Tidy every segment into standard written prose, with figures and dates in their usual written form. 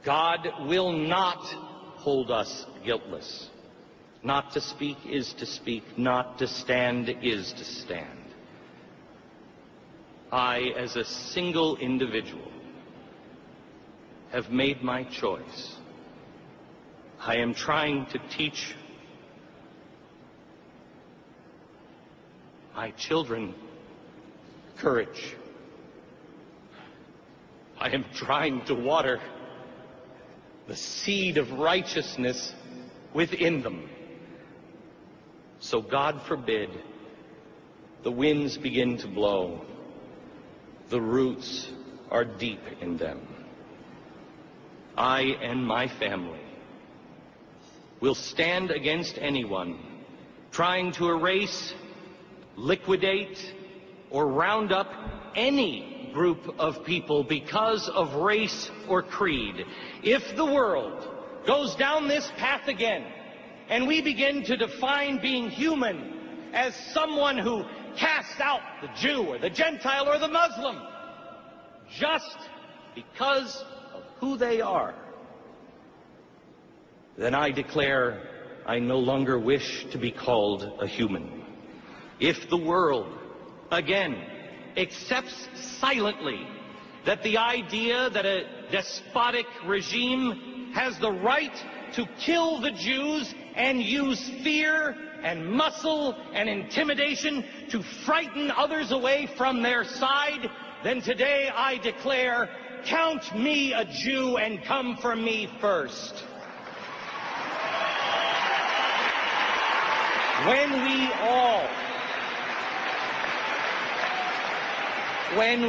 God will not hold us guiltless. Not to speak is to speak, not to stand is to stand. I, as a single individual, have made my choice. I am trying to teach my children courage. I am trying to water the seed of righteousness within them. So God forbid the winds begin to blow, the roots are deep in them. I and my family will stand against anyone trying to erase, liquidate, or round up any group of people because of race or creed. If the world goes down this path again, and we begin to define being human as someone who casts out the Jew or the Gentile or the Muslim just because of who they are, then I declare I no longer wish to be called a human. If the world, again, accepts silently that the idea that a despotic regime has the right to kill the Jews and use fear and muscle and intimidation to frighten others away from their side, then today I declare, count me a Jew and come for me first. When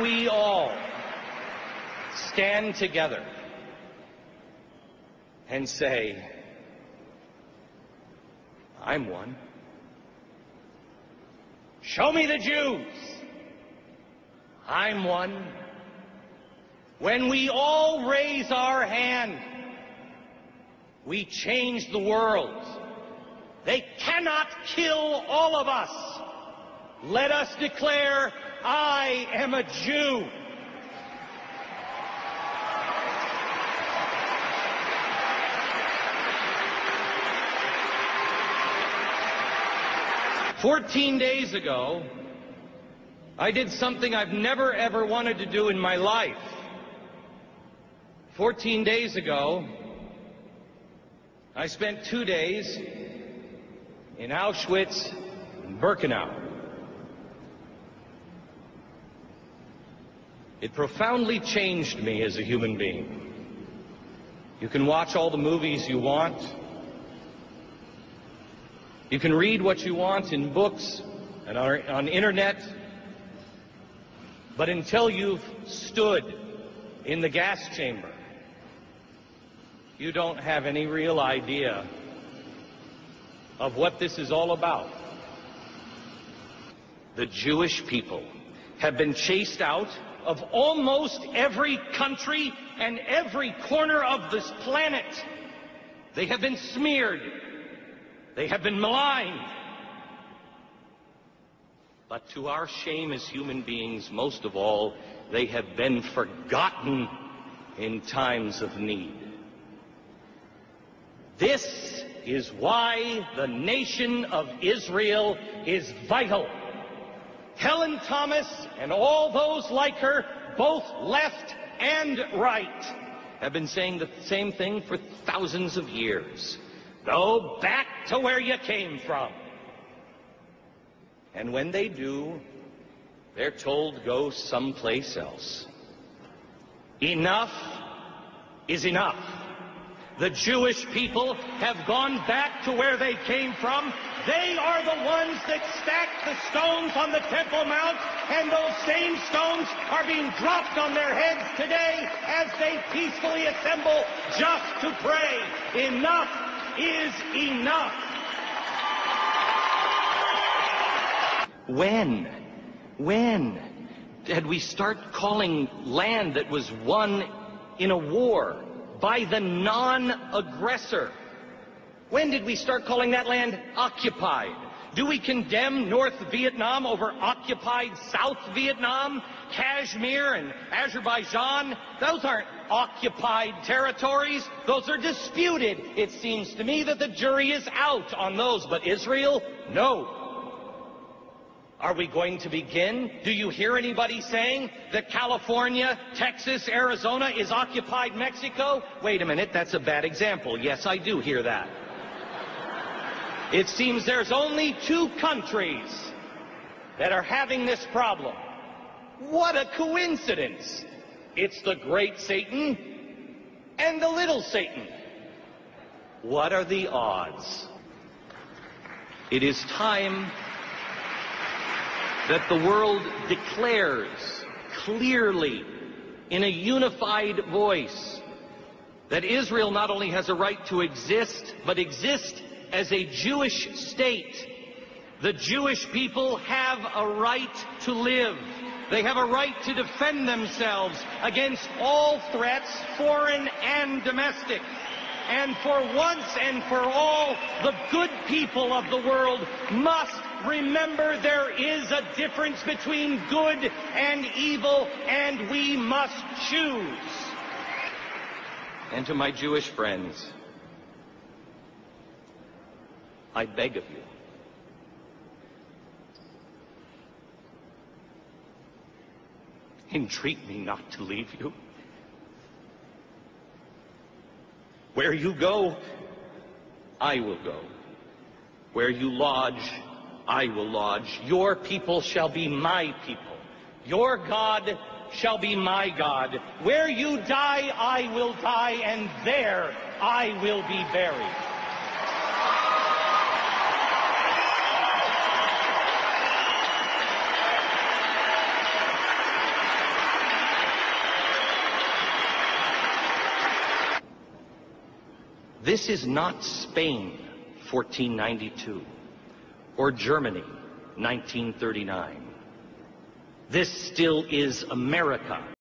we all stand together and say, I'm one. Show me the Jews. I'm one. When we all raise our hand, we change the world. They cannot kill all of us. Let us declare, I am a Jew. "14 days ago, I did something I've never ever wanted to do in my life. 14 days ago, I spent 2 days in Auschwitz and Birkenau. It profoundly changed me as a human being. You can watch all the movies you want. You can read what you want in books and on internet. But until you've stood in the gas chamber, you don't have any real idea of what this is all about. The Jewish people have been chased out of almost every country and every corner of this planet. They have been smeared. They have been maligned. But to our shame as human beings, most of all, they have been forgotten in times of need. This is why the nation of Israel is vital. Helen Thomas and all those like her, both left and right, have been saying the same thing for thousands of years. Go back to where you came from. And when they do, they're told go someplace else. Enough is enough. The Jewish people have gone back to where they came from. They are the ones that stacked the stones on the Temple Mount, and those same stones are being dropped on their heads today as they peacefully assemble just to pray. Enough is enough. When did we start calling land that was won in a war by the non-aggressor? When did we start calling that land occupied? Do we condemn North Vietnam over occupied South Vietnam? Kashmir and Azerbaijan? Those aren't occupied territories. Those are disputed. It seems to me that the jury is out on those. But Israel? No. Are we going to begin? Do you hear anybody saying that California, Texas, Arizona is occupied Mexico? Wait a minute, that's a bad example. Yes, I do hear that. It seems there's only two countries that are having this problem. What a coincidence! It's the great Satan and the little Satan. What are the odds? It is time that the world declares clearly in a unified voice that Israel not only has a right to exist, but exist as a Jewish state. The Jewish people have a right to live. They have a right to defend themselves against all threats, foreign and domestic. And for once and for all, the good people of the world must remember there is a difference between good and evil, and we must choose. And to my Jewish friends, I beg of you, entreat me not to leave you. Where you go, I will go. Where you lodge, I will lodge. Your people shall be my people. Your God shall be my God. Where you die, I will die, and there I will be buried. This is not Spain, 1492, or Germany, 1939. This still is America.